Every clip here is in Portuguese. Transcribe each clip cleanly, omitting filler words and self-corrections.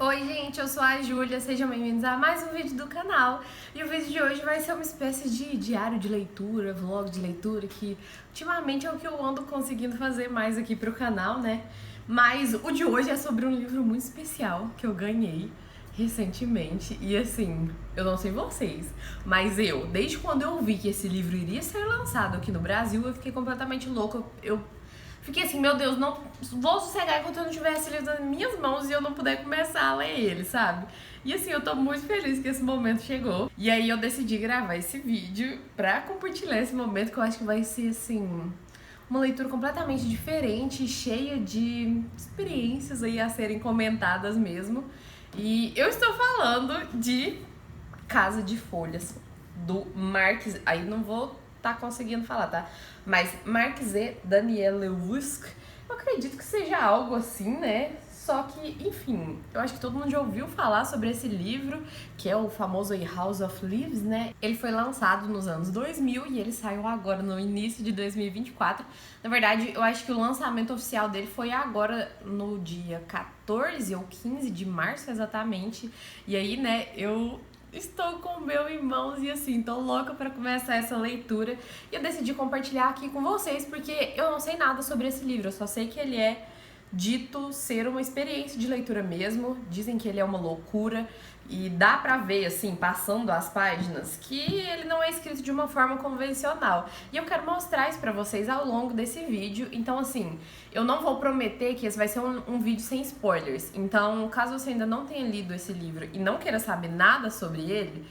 Oi gente, eu sou a Júlia, sejam bem-vindos a mais um vídeo do canal. E o vídeo de hoje vai ser uma espécie de diário de leitura, vlog de leitura, que ultimamente é o que eu ando conseguindo fazer mais aqui pro canal, né? Mas o de hoje é sobre um livro muito especial que eu ganhei recentemente. E assim, eu não sei vocês, mas desde quando eu vi que esse livro iria ser lançado aqui no Brasil, eu fiquei completamente louca. Eu fiquei assim, meu Deus, não vou sossegar enquanto eu não tiver esse livro nas minhas mãos e eu não puder começar a ler ele, sabe? E assim, eu tô muito feliz que esse momento chegou. E aí eu decidi gravar esse vídeo pra compartilhar esse momento, que eu acho que vai ser, assim, uma leitura completamente diferente, cheia de experiências aí a serem comentadas mesmo. E eu estou falando de Casa de Folhas, do Marx. Aí não vou tá conseguindo falar, tá? Mas Marx e Danielewski, eu acredito que seja algo assim, né? Só que, enfim, eu acho que todo mundo já ouviu falar sobre esse livro, que é o famoso House of Leaves, né? Ele foi lançado nos anos 2000 e ele saiu agora no início de 2024. Na verdade, eu acho que o lançamento oficial dele foi agora no dia 14 ou 15 de março, exatamente. E aí, né, eu estou com o meu em mãos e assim, tô louca pra começar essa leitura. E eu decidi compartilhar aqui com vocês, porque eu não sei nada sobre esse livro, eu só sei que ele é dito ser uma experiência de leitura mesmo. Dizem que ele é uma loucura e dá pra ver, assim, passando as páginas, que ele não é escrito de uma forma convencional. E eu quero mostrar isso pra vocês ao longo desse vídeo. Então, assim, eu não vou prometer que esse vai ser um vídeo sem spoilers. Então, caso você ainda não tenha lido esse livro e não queira saber nada sobre ele,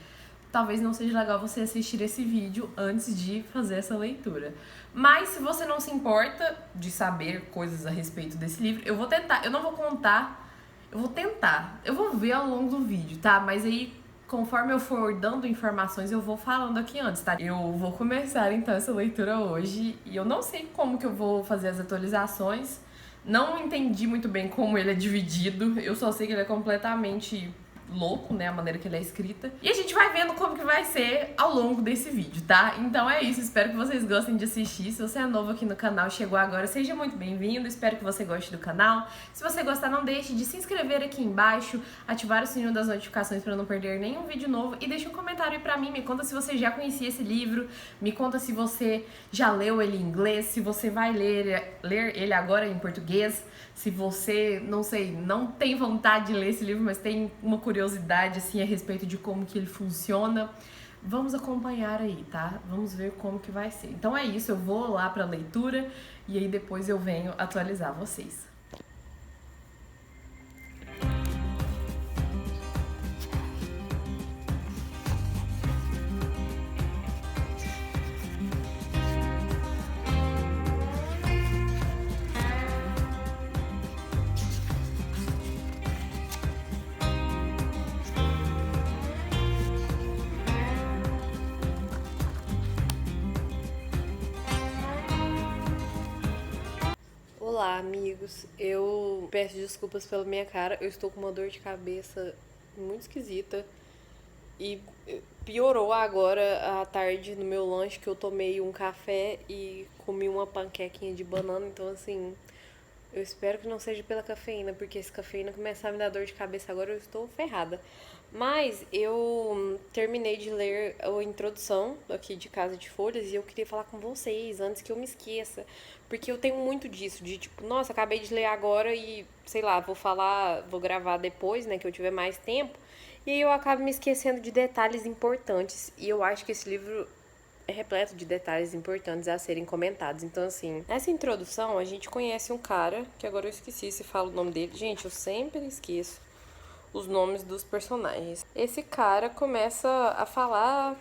talvez não seja legal você assistir esse vídeo antes de fazer essa leitura. Mas se você não se importa de saber coisas a respeito desse livro, eu vou tentar, eu não vou contar, eu vou ver ao longo do vídeo, tá? Mas aí, conforme eu for dando informações, eu vou falando aqui antes, tá? Eu vou começar então essa leitura hoje e eu não sei como que eu vou fazer as atualizações. Não entendi muito bem como ele é dividido, eu só sei que ele é completamente louco, né, a maneira que ele é escrita. E a gente vai vendo como que vai ser ao longo desse vídeo, tá? Então é isso, espero que vocês gostem de assistir. Se você é novo aqui no canal, chegou agora, seja muito bem-vindo, espero que você goste do canal. Se você gostar, não deixe de se inscrever aqui embaixo, ativar o sininho das notificações para não perder nenhum vídeo novo e deixa um comentário aí pra mim, me conta se você já conhecia esse livro, me conta se você já leu ele em inglês, se você vai ler ele agora em português, se você, não sei, não tem vontade de ler esse livro, mas tem uma curiosidade, assim, a respeito de como que ele funciona. Vamos acompanhar aí, tá? Vamos ver como que vai ser. Então é isso, eu vou lá pra leitura e aí depois eu venho atualizar vocês. Olá, amigos. Eu peço desculpas pela minha cara. Eu estou com uma dor de cabeça muito esquisita. E piorou agora à tarde no meu lanche, que eu tomei um café e comi uma panquequinha de banana. Então, assim, eu espero que não seja pela cafeína, porque se a cafeína começar a me dar dor de cabeça agora, eu estou ferrada. Mas eu terminei de ler a introdução aqui de Casa de Folhas e eu queria falar com vocês antes que eu me esqueça. Porque eu tenho muito disso, de tipo, nossa, acabei de ler agora e, sei lá, vou gravar depois, né, que eu tiver mais tempo. E aí eu acabo me esquecendo de detalhes importantes. E eu acho que esse livro é repleto de detalhes importantes a serem comentados. Então, assim, nessa introdução a gente conhece um cara, que agora eu esqueci se fala o nome dele. Gente, eu sempre esqueço os nomes dos personagens. Esse cara começa a falar,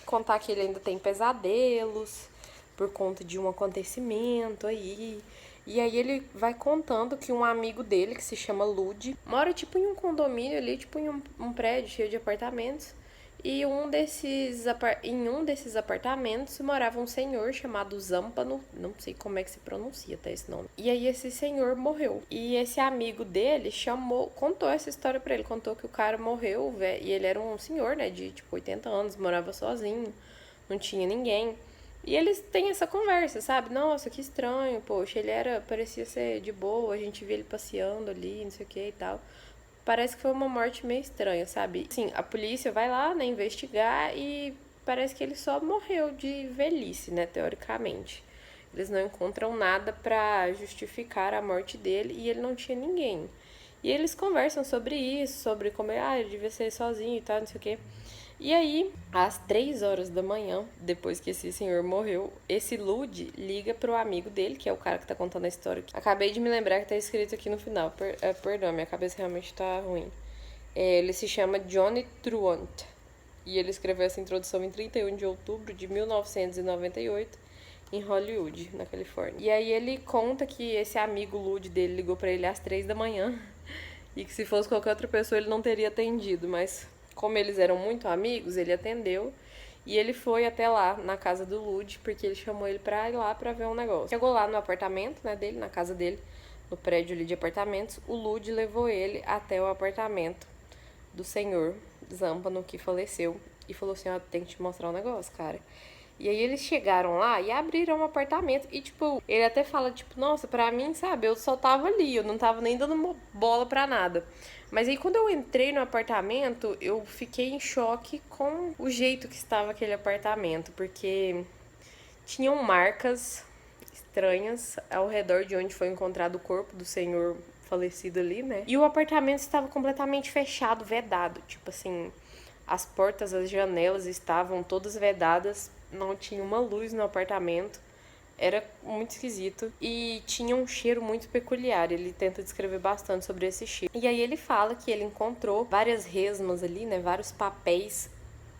contar que ele ainda tem pesadelos por conta de um acontecimento aí. E aí ele vai contando que um amigo dele, que se chama Lud, mora tipo em um condomínio ali, tipo em um prédio cheio de apartamentos. E em um desses apartamentos morava um senhor chamado Zampano, não sei como é que se pronuncia até esse nome. E aí esse senhor morreu. E esse amigo dele contou essa história pra ele, contou que o cara morreu, e ele era um senhor, né, de tipo 80 anos, morava sozinho, não tinha ninguém. E eles têm essa conversa, sabe? Nossa, que estranho, poxa, parecia ser de boa, a gente via ele passeando ali, não sei o que e tal. parece que foi uma morte meio estranha, sabe? Assim, a polícia vai lá, né, investigar e parece que ele só morreu de velhice, né, teoricamente. Eles não encontram nada pra justificar a morte dele e ele não tinha ninguém. E eles conversam sobre isso, sobre como ele devia ser sozinho e tal, não sei o quê. E aí, às 3 horas da manhã, depois que esse senhor morreu, esse Lud liga pro amigo dele, que é o cara que tá contando a história aqui. Acabei de me lembrar que tá escrito aqui no final. Perdão, minha cabeça realmente tá ruim. Ele se chama Johnny Truant. E ele escreveu essa introdução em 31 de outubro de 1998 em Hollywood, na Califórnia. E aí ele conta que esse amigo Lud dele ligou pra ele às 3 da manhã e que se fosse qualquer outra pessoa ele não teria atendido, mas como eles eram muito amigos, ele atendeu e ele foi até lá na casa do Lud, porque ele chamou ele pra ir lá pra ver um negócio. Chegou lá no apartamento, né, dele, na casa dele, no prédio ali de apartamentos, o Lud levou ele até o apartamento do senhor Zampano, que faleceu, e falou assim, ó, tem que te mostrar um negócio, cara. E aí eles chegaram lá e abriram um apartamento. E, tipo, ele até fala, tipo, nossa, pra mim, sabe, eu só tava ali, eu não tava nem dando bola pra nada. Mas aí quando eu entrei no apartamento, eu fiquei em choque com o jeito que estava aquele apartamento. Porque tinham marcas estranhas ao redor de onde foi encontrado o corpo do senhor falecido ali, né? E o apartamento estava completamente fechado, vedado. Tipo assim, as portas, as janelas estavam todas vedadas, não tinha uma luz no apartamento. Era muito esquisito e tinha um cheiro muito peculiar. Ele tenta descrever bastante sobre esse cheiro. E aí ele fala que ele encontrou várias resmas ali, né, vários papéis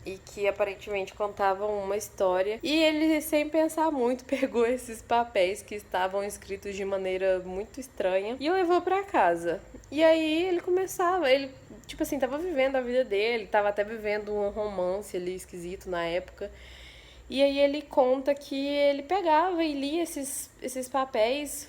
e que aparentemente contavam uma história. E ele, sem pensar muito, pegou esses papéis que estavam escritos de maneira muito estranha e levou pra casa. E aí ele, tipo assim, tava vivendo a vida dele, tava até vivendo um romance ali esquisito na época. E aí ele conta que ele pegava e lia esses papéis.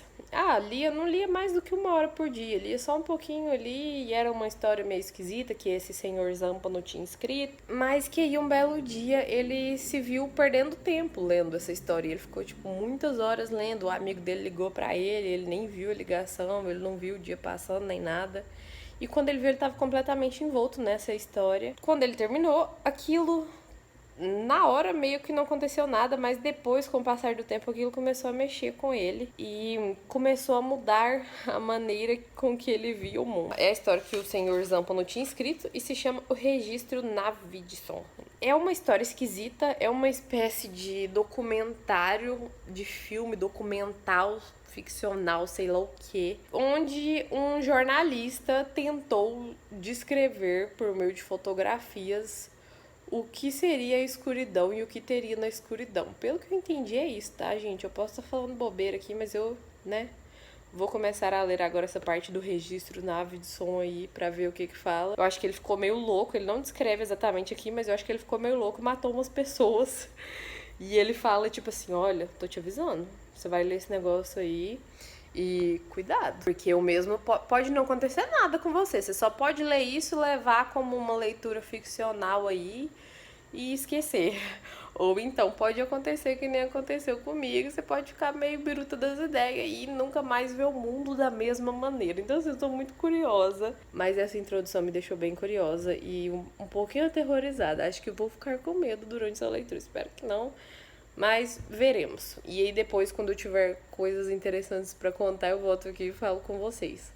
Não lia mais do que 1 hora por dia, lia só um pouquinho ali e era uma história meio esquisita que esse senhor Zampa não tinha escrito. Mas que aí um belo dia ele se viu perdendo tempo lendo essa história. Ele ficou tipo muitas horas lendo, o amigo dele ligou pra ele nem viu a ligação, ele não viu o dia passando nem nada. E quando ele viu, ele tava completamente envolto nessa história. Quando ele terminou, aquilo na hora meio que não aconteceu nada, mas depois, com o passar do tempo, aquilo começou a mexer com ele e começou a mudar a maneira com que ele via o mundo. É a história que o senhor Zampano tinha escrito e se chama O Registro Navidson. É uma história esquisita, é uma espécie de documentário, de filme documental ficcional, sei lá o que, onde um jornalista tentou descrever por meio de fotografias o que seria a escuridão e o que teria na escuridão. Pelo que eu entendi é isso, tá, gente? Eu posso estar falando bobeira aqui, mas eu, né, vou começar a ler agora essa parte do registro nave de som aí pra ver o que fala. Eu acho que ele ficou meio louco, ele não descreve exatamente aqui, mas eu acho que ele ficou meio louco e matou umas pessoas. E ele fala, tipo assim, olha, tô te avisando, você vai ler esse negócio aí e cuidado, porque o mesmo pode não acontecer nada com você. Você só pode ler isso e levar como uma leitura ficcional aí e esquecer. Ou então pode acontecer que nem aconteceu comigo, você pode ficar meio biruta das ideias e nunca mais ver o mundo da mesma maneira. Então assim, eu tô muito curiosa, mas essa introdução me deixou bem curiosa e um pouquinho aterrorizada. Acho que eu vou ficar com medo durante essa leitura, espero que não. Mas veremos. E aí depois, quando eu tiver coisas interessantes pra contar, eu volto aqui e falo com vocês.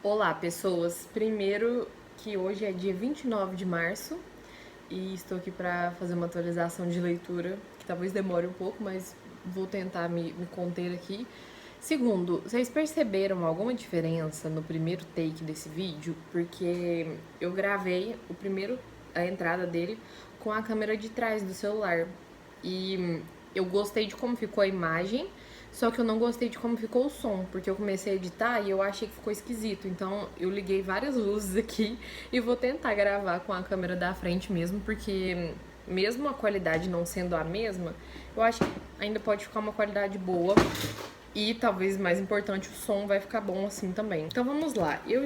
Olá, pessoas. Primeiro que hoje é dia 29 de março e estou aqui para fazer uma atualização de leitura, que talvez demore um pouco, mas vou tentar me conter aqui. Segundo, vocês perceberam alguma diferença no primeiro take desse vídeo? Porque eu gravei a entrada dele com a câmera de trás do celular. E eu gostei de como ficou a imagem, só que eu não gostei de como ficou o som, porque eu comecei a editar e eu achei que ficou esquisito. Então eu liguei várias luzes aqui e vou tentar gravar com a câmera da frente mesmo, porque mesmo a qualidade não sendo a mesma, eu acho que ainda pode ficar uma qualidade boa. E talvez mais importante, o som vai ficar bom assim também. Então vamos lá. Eu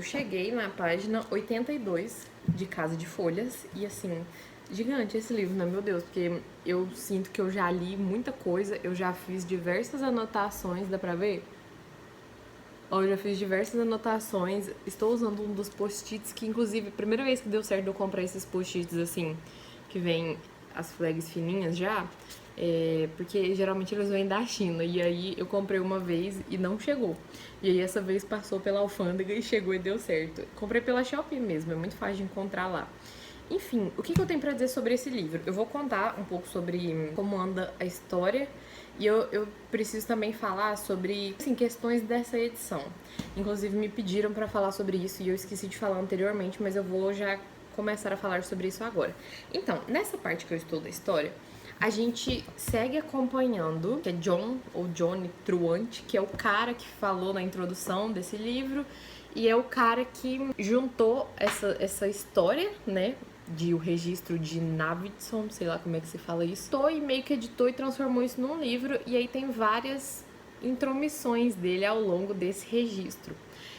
cheguei na página 82 de Casa de Folhas. E assim, gigante esse livro, né? Meu Deus, porque eu sinto que eu já li muita coisa. Eu já fiz diversas anotações, dá pra ver? Eu já fiz diversas anotações. Estou usando um dos post-its que, inclusive, a primeira vez que deu certo eu comprei esses post-its assim, que vem as flags fininhas já. Porque geralmente eles vêm da China. E aí eu comprei uma vez e não chegou. E aí essa vez passou pela alfândega e chegou e deu certo. Comprei pela Shopee mesmo, é muito fácil de encontrar lá. Enfim, o que eu tenho pra dizer sobre esse livro? Eu vou contar um pouco sobre como anda a história. E eu preciso também falar sobre, assim, questões dessa edição. Inclusive me pediram pra falar sobre isso e eu esqueci de falar anteriormente, mas eu vou já começar a falar sobre isso agora. Então, nessa parte que eu estou da história, a gente segue acompanhando, que é John, ou Johnny Truant, que é o cara que falou na introdução desse livro, e é o cara que juntou essa história, né, de o registro de Navidson, sei lá como é que se fala isso, e meio que editou e transformou isso num livro, e aí tem várias intromissões dele ao longo desse registro.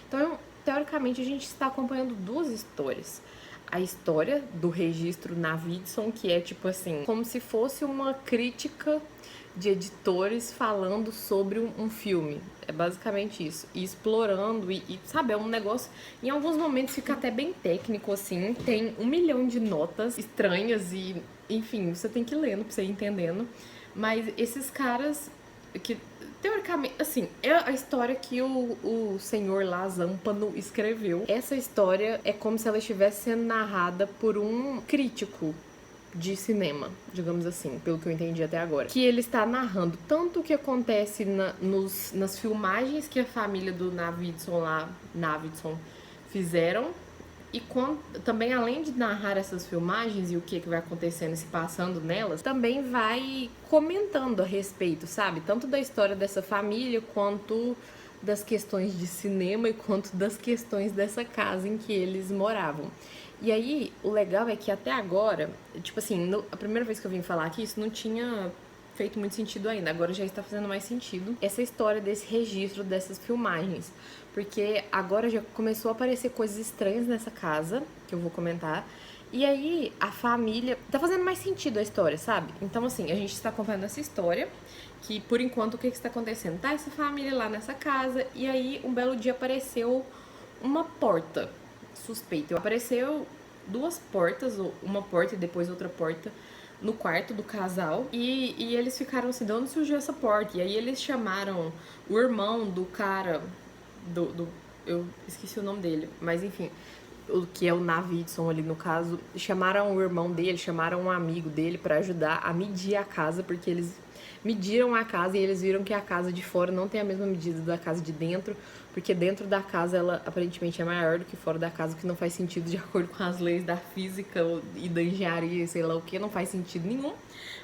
Então, teoricamente, a gente está acompanhando duas histórias. A história do registro Navidson, que é tipo assim, como se fosse uma crítica de editores falando sobre um filme. É basicamente isso. E explorando, sabe, é um negócio. Em alguns momentos fica até bem técnico, assim. Tem 1 milhão de notas estranhas e, enfim, você tem que ir lendo pra você ir entendendo. Mas esses caras que, teoricamente, assim, é a história que o senhor lá, Zampano, escreveu. Essa história é como se ela estivesse sendo narrada por um crítico de cinema, digamos assim, pelo que eu entendi até agora. Que ele está narrando tanto o que acontece nas filmagens que a família do Navidson fizeram, e também, além de narrar essas filmagens e o que vai acontecendo e se passando nelas, também vai comentando a respeito, sabe? Tanto da história dessa família, quanto das questões de cinema e quanto das questões dessa casa em que eles moravam. E aí, o legal é que até agora, tipo assim, a primeira vez que eu vim falar aqui, isso não tinha feito muito sentido ainda, agora já está fazendo mais sentido essa história desse registro dessas filmagens, porque agora já começou a aparecer coisas estranhas nessa casa, que eu vou comentar, e aí a família, tá fazendo mais sentido a história, sabe? Então assim, a gente está acompanhando essa história, que por enquanto o que está acontecendo? Tá essa família lá nessa casa, e aí um belo dia apareceu uma porta suspeita, apareceu duas portas, uma porta e depois outra porta, no quarto do casal, e eles ficaram assim, de onde surgiu essa porta? E aí eles chamaram o irmão do cara, eu esqueci o nome dele, mas enfim, o que é o Navidson ali no caso, chamaram o irmão dele, chamaram um amigo dele pra ajudar a medir a casa, porque eles mediram a casa e eles viram que a casa de fora não tem a mesma medida da casa de dentro, porque dentro da casa ela aparentemente é maior do que fora da casa, o que não faz sentido de acordo com as leis da física e da engenharia, sei lá o que, não faz sentido nenhum,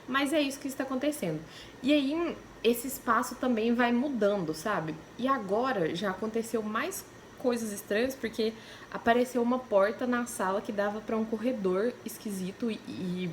mas é isso que está acontecendo. E aí esse espaço também vai mudando, sabe? E agora já aconteceu mais coisas estranhas, porque apareceu uma porta na sala que dava para um corredor esquisito e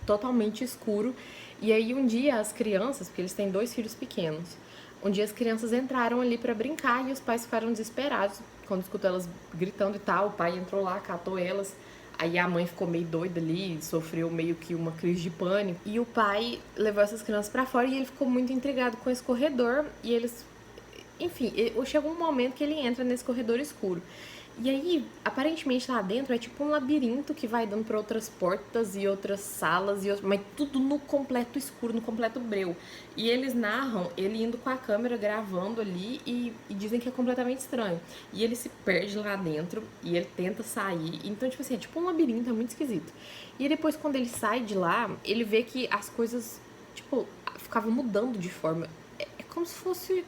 totalmente escuro. E aí um dia as crianças, porque eles têm 2 filhos pequenos, um dia as crianças entraram ali pra brincar e os pais ficaram desesperados quando escutou elas gritando e tal. O pai entrou lá, catou elas, aí a mãe ficou meio doida ali, sofreu meio que uma crise de pânico, e o pai levou essas crianças pra fora e ele ficou muito intrigado com esse corredor, e eles, enfim, chegou um momento que ele entra nesse corredor escuro. E aí, aparentemente lá dentro é tipo um labirinto que vai dando pra outras portas e outras salas, mas tudo no completo escuro, no completo breu. E eles narram ele indo com a câmera gravando ali e dizem que é completamente estranho. E ele se perde lá dentro e ele tenta sair. Então, tipo assim, é tipo um labirinto, é muito esquisito. E aí depois, quando ele sai de lá, ele vê que as coisas, tipo, ficavam mudando de forma. É como se fosse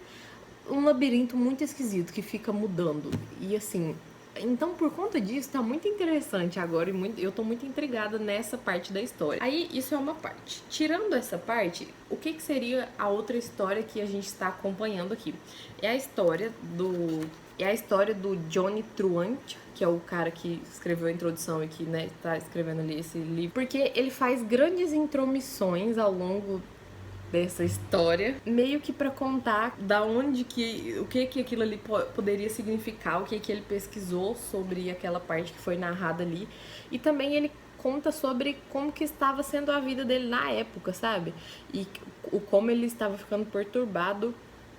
um labirinto muito esquisito que fica mudando. E assim, então por conta disso tá muito interessante agora e eu tô muito intrigada nessa parte da história. Aí isso é uma parte. Tirando essa parte, o que seria a outra história que a gente está acompanhando aqui? É a história do Johnny Truant, que é o cara que escreveu a introdução e que, né, tá escrevendo ali esse livro, porque ele faz grandes intromissões ao longo dessa história, meio que para contar da onde o que aquilo ali poderia significar, o que ele pesquisou sobre aquela parte que foi narrada ali, e também ele conta sobre como que estava sendo a vida dele na época, sabe? E como ele estava ficando perturbado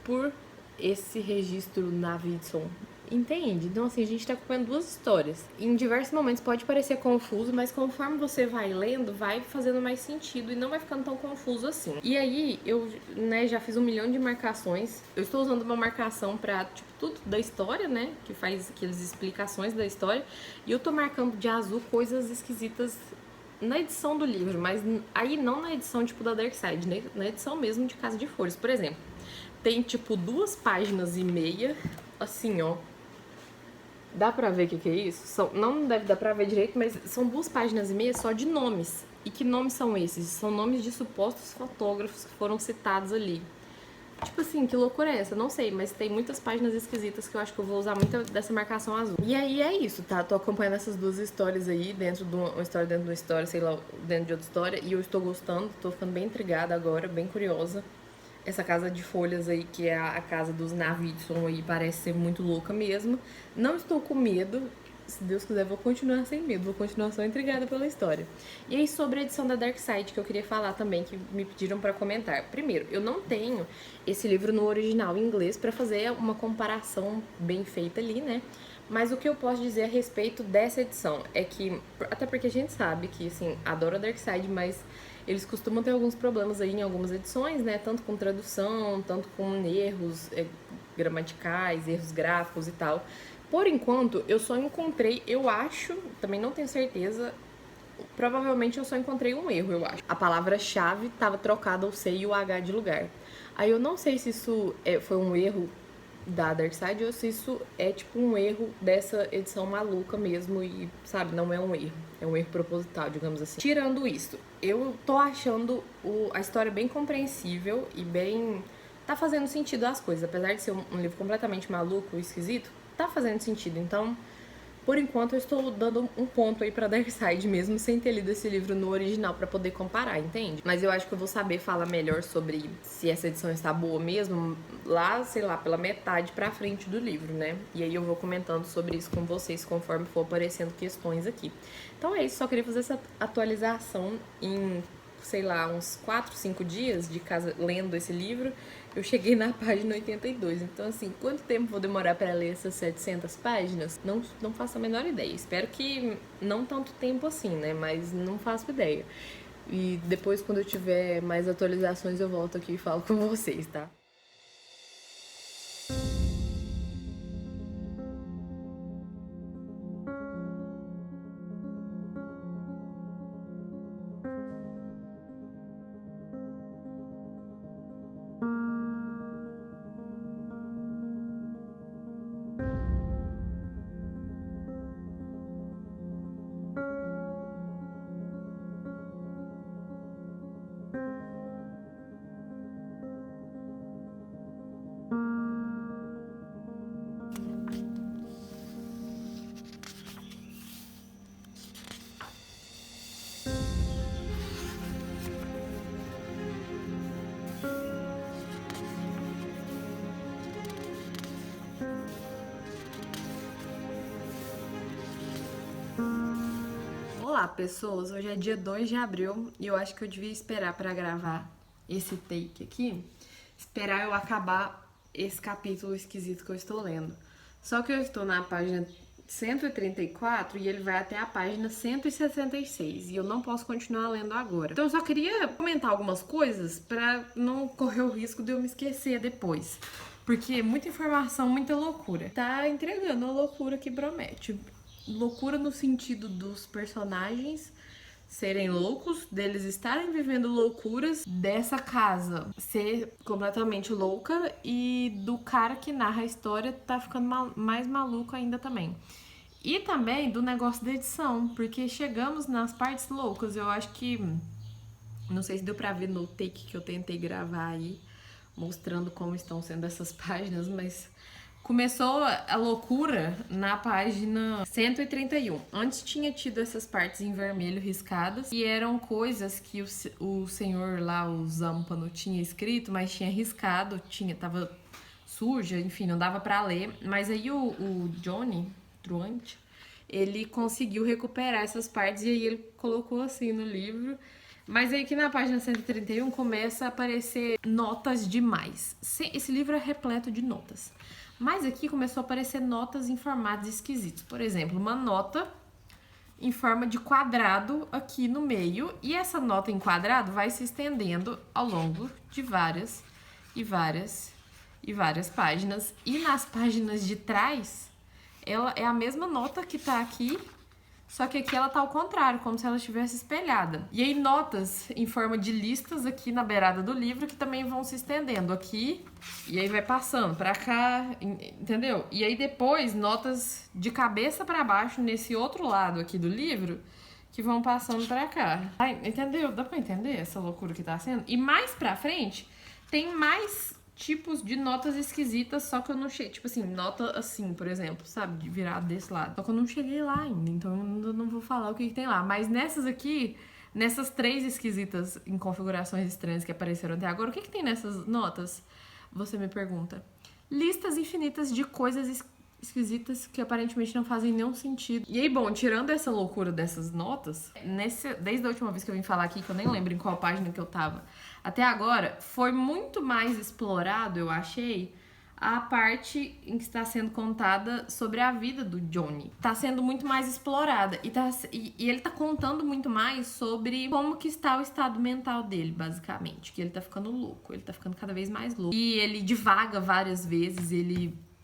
por esse registro na Vidson. Entende? Então, assim, a gente tá acompanhando duas histórias. Em diversos momentos pode parecer confuso, mas conforme você vai lendo, vai fazendo mais sentido e não vai ficando tão confuso assim. E aí, eu, né, já fiz 1 milhão de marcações. Eu estou usando uma marcação pra, tipo, tudo da história, né, que faz aquelas explicações da história. E eu tô marcando de azul coisas esquisitas na edição do livro, mas aí não na edição, tipo, da Dark Side, né? Na edição mesmo de Casa de Flores. Por exemplo, tem, tipo, 2 páginas e meia, assim, ó. Dá pra ver o que é isso? Não deve dar pra ver direito, mas são 2 páginas e meia só de nomes. E que nomes são esses? São nomes de supostos fotógrafos que foram citados ali. Tipo assim, que loucura é essa? Não sei, mas tem muitas páginas esquisitas que eu acho que eu vou usar muito dessa marcação azul. E aí é isso, tá? Tô acompanhando essas 2 histórias aí, dentro de uma história dentro de uma história, sei lá, dentro de outra história. E eu estou gostando, tô ficando bem intrigada agora, bem curiosa. Essa casa de folhas aí, que é a casa dos Navidson aí, parece ser muito louca mesmo. Não estou com medo. Se Deus quiser, vou continuar sem medo. Vou continuar só intrigada pela história. E aí, sobre a edição da Dark Side, que eu queria falar também, que me pediram pra comentar. Primeiro, eu não tenho esse livro no original em inglês pra fazer uma comparação bem feita ali, né? Mas o que eu posso dizer a respeito dessa edição é que, até porque a gente sabe que, assim, adoro a Dark Side, mas eles costumam ter alguns problemas aí em algumas edições, né? Tanto com tradução, tanto com erros gramaticais, erros gráficos e tal. Por enquanto, eu só encontrei, eu acho, também não tenho certeza, provavelmente eu só encontrei um erro, eu acho. A palavra-chave estava trocada o C e o H de lugar. Aí eu não sei se isso foi um erro da Dark Side ou se isso é tipo um erro dessa edição maluca mesmo e, sabe, não é um erro. É um erro proposital, digamos assim. Tirando isso, eu tô achando a história bem compreensível e bem... Tá fazendo sentido as coisas. Apesar de ser um livro completamente maluco e esquisito, tá fazendo sentido. Então, por enquanto, eu estou dando um ponto aí pra Dark Side mesmo, sem ter lido esse livro no original pra poder comparar, entende? Mas eu acho que eu vou saber falar melhor sobre se essa edição está boa mesmo lá, sei lá, pela metade pra frente do livro, né? E aí eu vou comentando sobre isso com vocês conforme for aparecendo questões aqui. Então é isso, só queria fazer essa atualização em, sei lá, uns 4, 5 dias de casa lendo esse livro. Eu cheguei na página 82, então assim, quanto tempo vou demorar para ler essas 700 páginas? Não faço a menor ideia. Espero que não tanto tempo assim, né? Mas não faço ideia. E depois, quando eu tiver mais atualizações, eu volto aqui e falo com vocês, tá? Olá, pessoas! Hoje é dia 2 de abril e eu acho que eu devia esperar para gravar esse take aqui, esperar eu acabar esse capítulo esquisito que eu estou lendo. Só que eu estou na página 134 e ele vai até a página 166. E eu não posso continuar lendo agora. Então eu só queria comentar algumas coisas pra não correr o risco de eu me esquecer depois. Porque muita informação, muita loucura. Tá entregando a loucura que promete. Loucura no sentido dos personagens serem loucos, deles estarem vivendo loucuras, dessa casa ser completamente louca e do cara que narra a história tá ficando mais maluco ainda também. E também do negócio da edição, porque chegamos nas partes loucas. Eu acho que, não sei se deu pra ver no take que eu tentei gravar aí, mostrando como estão sendo essas páginas, mas começou a loucura na página 131. Antes tinha tido essas partes em vermelho riscadas, e eram coisas que o senhor lá, o Zampano, tinha escrito, mas tinha riscado, tava suja, enfim, não dava pra ler. Mas aí o Johnny Truant, ele conseguiu recuperar essas partes e aí ele colocou assim no livro. Mas aí que na página 131 começa a aparecer notas demais. Esse livro é repleto de notas. Mas aqui começou a aparecer notas em formatos esquisitos. Por exemplo, uma nota em forma de quadrado aqui no meio. E essa nota em quadrado vai se estendendo ao longo de várias páginas. E nas páginas de trás, ela é a mesma nota que tá aqui, só que aqui ela tá ao contrário, como se ela estivesse espelhada. E aí notas em forma de listas aqui na beirada do livro, que também vão se estendendo aqui, e aí vai passando pra cá, entendeu? E aí depois notas de cabeça pra baixo nesse outro lado aqui do livro, que vão passando pra cá. Entendeu? Dá pra entender essa loucura que tá sendo? E mais pra frente, tem mais tipos de notas esquisitas, só que eu não cheguei, tipo assim, nota assim, por exemplo, sabe, de virado desse lado. Só que eu não cheguei lá ainda, então eu não vou falar o que tem lá. Mas nessas aqui, nessas 3 esquisitas em configurações estranhas que apareceram até agora, o que tem nessas notas? Você me pergunta. Listas infinitas de coisas esquisitas que aparentemente não fazem nenhum sentido. E aí, bom, tirando essa loucura dessas notas, desde a última vez que eu vim falar aqui, que eu nem lembro em qual página que eu tava, até agora, foi muito mais explorado, eu achei, a parte em que está sendo contada sobre a vida do Johnny. Tá sendo muito mais explorada. E ele tá contando muito mais sobre como que está o estado mental dele, basicamente. Que ele tá ficando louco, ele tá ficando cada vez mais louco. E ele divaga várias vezes,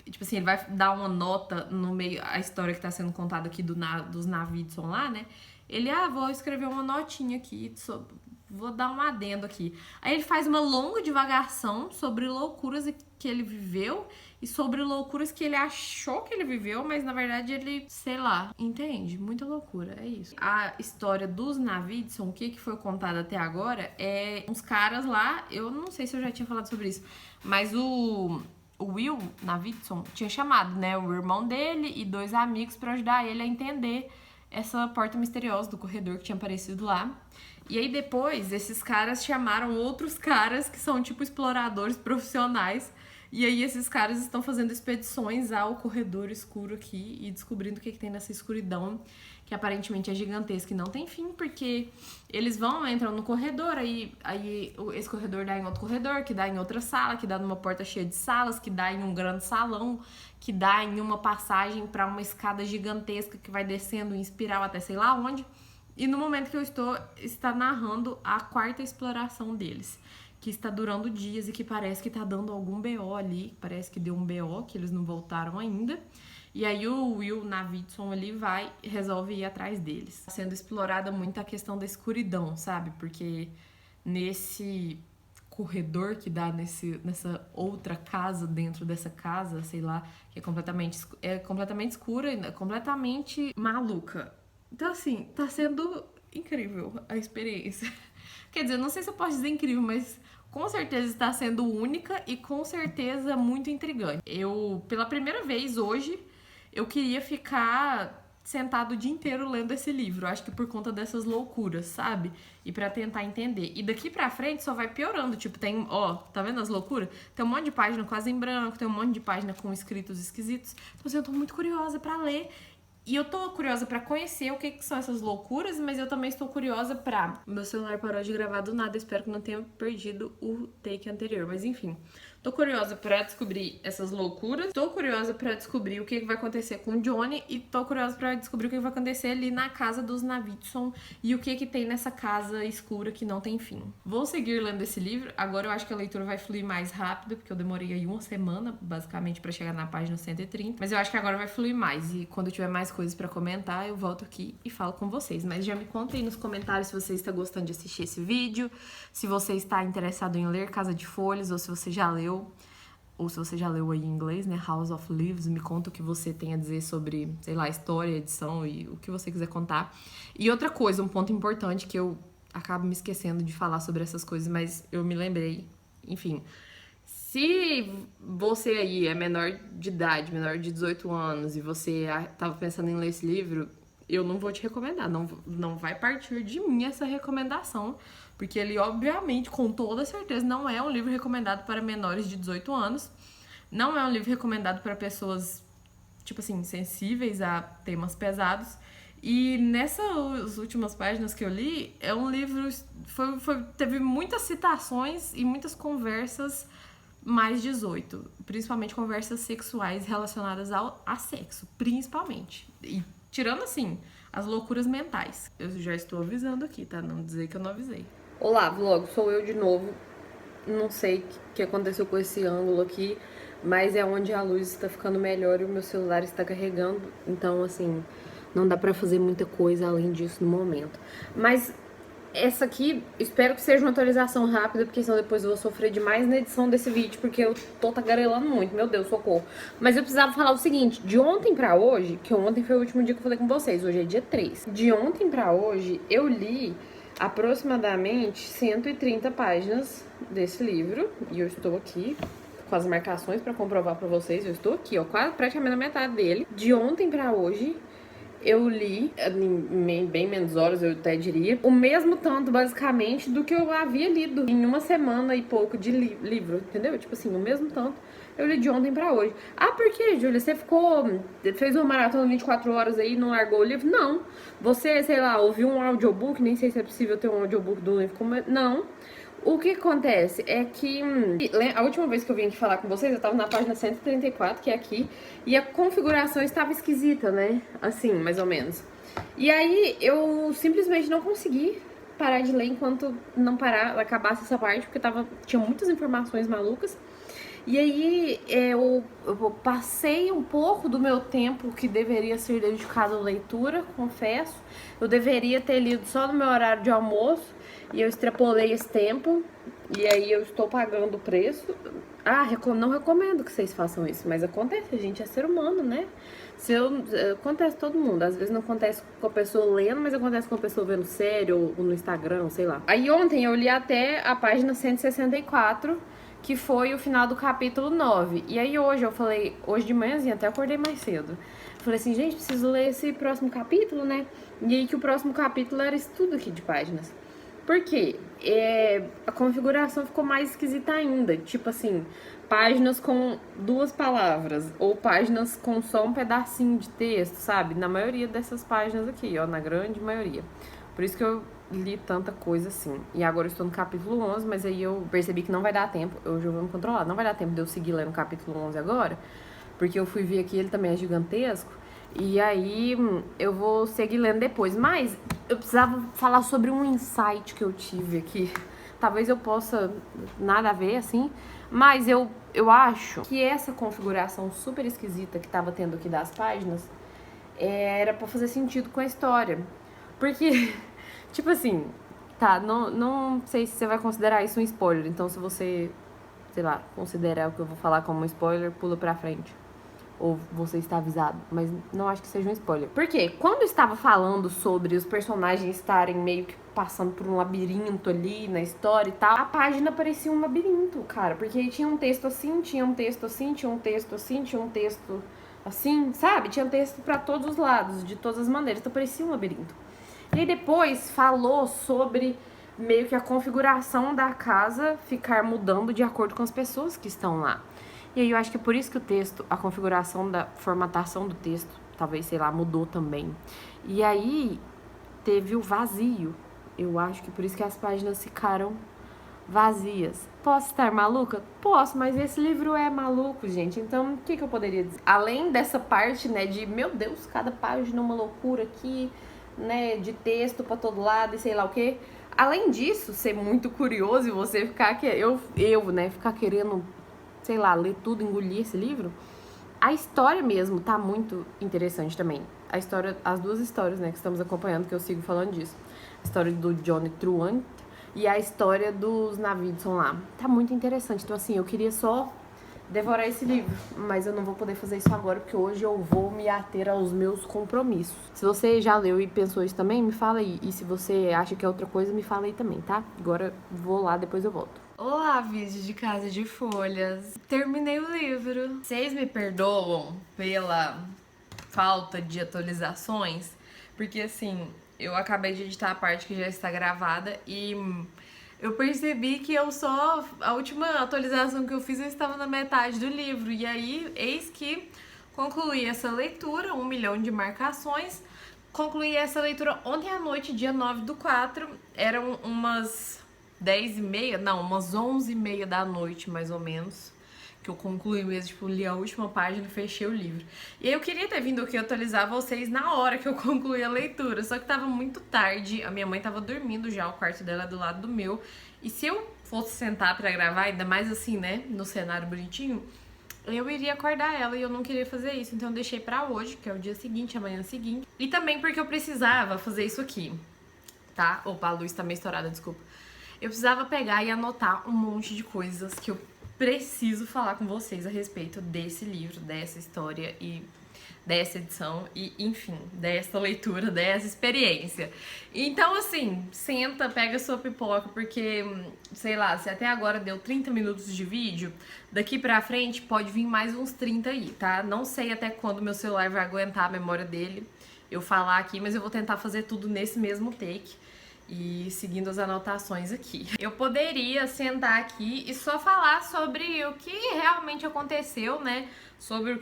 tipo assim, ele vai dar uma nota no meio, a história que tá sendo contada aqui dos Navidson lá, né? Ele, vou escrever uma notinha aqui, vou dar um adendo aqui. Aí ele faz uma longa divagação sobre loucuras que ele viveu e sobre loucuras que ele achou que ele viveu, mas na verdade ele, sei lá, entende? Muita loucura, é isso. A história dos Navidson, o que foi contado até agora, é uns caras lá, eu não sei se eu já tinha falado sobre isso, mas o Will Navidson tinha chamado, né, o irmão dele e 2 amigos pra ajudar ele a entender essa porta misteriosa do corredor que tinha aparecido lá. E aí depois, esses caras chamaram outros caras que são tipo exploradores profissionais. E aí esses caras estão fazendo expedições ao corredor escuro aqui e descobrindo o que tem nessa escuridão, que aparentemente é gigantesca e não tem fim, porque eles entram no corredor, aí esse corredor dá em outro corredor, que dá em outra sala, que dá numa porta cheia de salas, que dá em um grande salão, que dá em uma passagem para uma escada gigantesca que vai descendo em espiral até sei lá onde. E no momento que eu está narrando a 4ª exploração deles, que está durando dias e que parece que tá dando algum BO ali, parece que deu um BO, que eles não voltaram ainda. E aí o Will Navidson ali resolve ir atrás deles. Tá sendo explorada muito a questão da escuridão, sabe? Porque nesse corredor que dá nessa outra casa, dentro dessa casa, sei lá, que é completamente escura e completamente maluca. Então, assim, tá sendo incrível a experiência. Quer dizer, não sei se eu posso dizer incrível, mas com certeza está sendo única e com certeza muito intrigante. Pela primeira vez hoje, eu queria ficar sentado o dia inteiro lendo esse livro. Acho que por conta dessas loucuras, sabe? E pra tentar entender. E daqui pra frente só vai piorando. Tipo, tá vendo as loucuras? Tem um monte de página quase em branco, tem um monte de página com escritos esquisitos. Então, assim, eu tô muito curiosa pra ler. E eu tô curiosa pra conhecer o que são essas loucuras, mas eu também estou curiosa pra... Meu celular parou de gravar do nada, espero que não tenha perdido o take anterior. Mas enfim, Tô curiosa pra descobrir essas loucuras. Tô curiosa pra descobrir o que vai acontecer com o Johnny. E tô curiosa pra descobrir o que vai acontecer ali na casa dos Navidson. E o que tem nessa casa escura que não tem fim. Vou seguir lendo esse livro. Agora eu acho que a leitura vai fluir mais rápido, porque eu demorei aí uma semana, basicamente, pra chegar na página 130. Mas eu acho que agora vai fluir mais. E quando eu tiver mais coisas pra comentar, eu volto aqui e falo com vocês. Mas já me contem aí nos comentários se você está gostando de assistir esse vídeo, se você está interessado em ler Casa de Folhas, ou se você já leu, ou se você já leu aí em inglês, né, House of Leaves. Me conta o que você tem a dizer sobre, sei lá, história, edição e o que você quiser contar. E outra coisa, um ponto importante que eu acabo me esquecendo de falar sobre essas coisas, mas eu me lembrei, enfim. Se você aí é menor de idade, menor de 18 anos, e você tava pensando em ler esse livro, eu não vou te recomendar, não vai partir de mim essa recomendação, porque ele, obviamente, com toda certeza, não é um livro recomendado para menores de 18 anos, não é um livro recomendado para pessoas, tipo assim, sensíveis a temas pesados. E nessas últimas páginas que eu li, é um livro, teve muitas citações e muitas conversas mais 18, principalmente conversas sexuais relacionadas a sexo, principalmente. E tirando, assim, as loucuras mentais. Eu já estou avisando aqui, tá? Não dizer que eu não avisei. Olá, vlog, sou eu de novo. Não sei o que aconteceu com esse ângulo aqui, mas é onde a luz está ficando melhor e o meu celular está carregando. Então, assim, não dá pra fazer muita coisa além disso no momento. Mas essa aqui, espero que seja uma atualização rápida, porque senão depois eu vou sofrer demais na edição desse vídeo, porque eu tô tagarelando muito, meu Deus, socorro. Mas eu precisava falar o seguinte, de ontem pra hoje, que ontem foi o último dia que eu falei com vocês, hoje é dia 3. De ontem pra hoje, eu li aproximadamente 130 páginas desse livro, e eu estou aqui com as marcações pra comprovar pra vocês, eu estou aqui, ó, quase praticamente na metade dele. De ontem pra hoje, eu li, em bem menos horas, eu até diria, o mesmo tanto, basicamente, do que eu havia lido em uma semana e pouco de livro, entendeu? Tipo assim, o mesmo tanto eu li de ontem pra hoje. Ah, por que, Júlia? Você fez uma maratona de 24 horas aí e não largou o livro? Não. Você, sei lá, ouviu um audiobook, nem sei se é possível ter um audiobook do livro como... Não. O que acontece é que a última vez que eu vim aqui falar com vocês, eu tava na página 134, que é aqui, e a configuração estava esquisita, né? Assim, mais ou menos. E aí eu simplesmente não consegui parar de ler enquanto não acabasse essa parte, porque tinha muitas informações malucas. E aí eu passei um pouco do meu tempo que deveria ser dedicado à leitura, confesso. Eu deveria ter lido só no meu horário de almoço, e eu extrapolei esse tempo, e aí eu estou pagando o preço. Ah, não recomendo que vocês façam isso, mas acontece, a gente é ser humano, né? Acontece todo mundo, às vezes não acontece com a pessoa lendo, mas acontece com a pessoa vendo série ou no Instagram, sei lá. Aí ontem eu li até a página 164, que foi o final do capítulo 9. E aí hoje eu falei, hoje de manhãzinha, até acordei mais cedo. Falei assim, gente, preciso ler esse próximo capítulo, né? E aí que o próximo capítulo era isso tudo aqui de páginas. Por quê? A configuração ficou mais esquisita ainda. Tipo assim, páginas com 2 palavras, ou páginas com só um pedacinho de texto, sabe? Na maioria dessas páginas aqui, ó, na grande maioria. Por isso que eu li tanta coisa assim. E agora eu estou no capítulo 11, mas aí eu percebi que não vai dar tempo. Eu já vou me controlar. Não vai dar tempo de eu seguir lendo o capítulo 11 agora, porque eu fui ver aqui, ele também é gigantesco. E aí eu vou seguir lendo depois. Mas eu precisava falar sobre um insight que eu tive aqui. Talvez eu possa nada a ver, assim. Mas eu acho que essa configuração super esquisita que tava tendo aqui das páginas era pra fazer sentido com a história. Porque, tipo assim, tá, não sei se você vai considerar isso um spoiler. Então se você, sei lá, considerar o que eu vou falar como um spoiler, pula pra frente. Ou você está avisado, mas não acho que seja um spoiler. Por quê? Quando eu estava falando sobre os personagens estarem meio que passando por um labirinto ali na história e tal, a página parecia um labirinto, cara. Porque aí tinha um texto assim, tinha um texto assim, tinha um texto assim, tinha um texto assim, sabe? Tinha texto pra todos os lados, de todas as maneiras. Então parecia um labirinto. E aí depois falou sobre meio que a configuração da casa ficar mudando de acordo com as pessoas que estão lá. E aí eu acho que é por isso que o texto, a configuração da formatação do texto, talvez, sei lá, mudou também. E aí teve o vazio. Eu acho que por isso que as páginas ficaram vazias. Posso estar maluca? Posso, mas esse livro é maluco, gente. Então, o que eu poderia dizer? Além dessa parte, né, de, meu Deus, cada página uma loucura aqui, né, de texto pra todo lado e sei lá o quê. Além disso, ser muito curioso e você ficar, né, ficar querendo, sei lá, ler tudo, engolir esse livro, a história mesmo tá muito interessante também. A história, as duas histórias, né, que estamos acompanhando, que eu sigo falando disso. A história do Johnny Truant e a história dos Navidson lá. Tá muito interessante. Então, assim, eu queria só devorar esse livro, mas eu não vou poder fazer isso agora, porque hoje eu vou me ater aos meus compromissos. Se você já leu e pensou isso também, me fala aí. E se você acha que é outra coisa, me fala aí também, tá? Agora vou lá, depois eu volto. Olá, vídeo de Casa de Folhas. Terminei o livro. Vocês me perdoam pela falta de atualizações? Porque assim, eu acabei de editar a parte que já está gravada e eu percebi que a última atualização que eu fiz eu estava na metade do livro. E aí, eis que concluí essa leitura, 1 milhão de marcações. Concluí essa leitura ontem à noite, dia 9/4. Eram umas 10h30, não, umas 11h30 da noite, mais ou menos, que eu concluí mesmo, tipo, li a última página e fechei o livro. E aí eu queria ter vindo aqui atualizar vocês na hora que eu concluí a leitura, só que tava muito tarde, a minha mãe tava dormindo já, o quarto dela é do lado do meu, e se eu fosse sentar pra gravar, ainda mais assim, né, no cenário bonitinho, eu iria acordar ela e eu não queria fazer isso, então eu deixei pra hoje, que é o dia seguinte, amanhã seguinte, e também porque eu precisava fazer isso aqui, tá? Opa, a luz tá meio estourada, desculpa. Eu precisava pegar e anotar um monte de coisas que eu preciso falar com vocês a respeito desse livro, dessa história e dessa edição e, enfim, dessa leitura, dessa experiência. Então, assim, senta, pega sua pipoca, porque, sei lá, se até agora deu 30 minutos de vídeo, daqui pra frente pode vir mais uns 30 aí, tá? Não sei até quando meu celular vai aguentar a memória dele eu falar aqui, mas eu vou tentar fazer tudo nesse mesmo take. E seguindo as anotações aqui. Eu poderia sentar aqui e só falar sobre o que realmente aconteceu, né? Sobre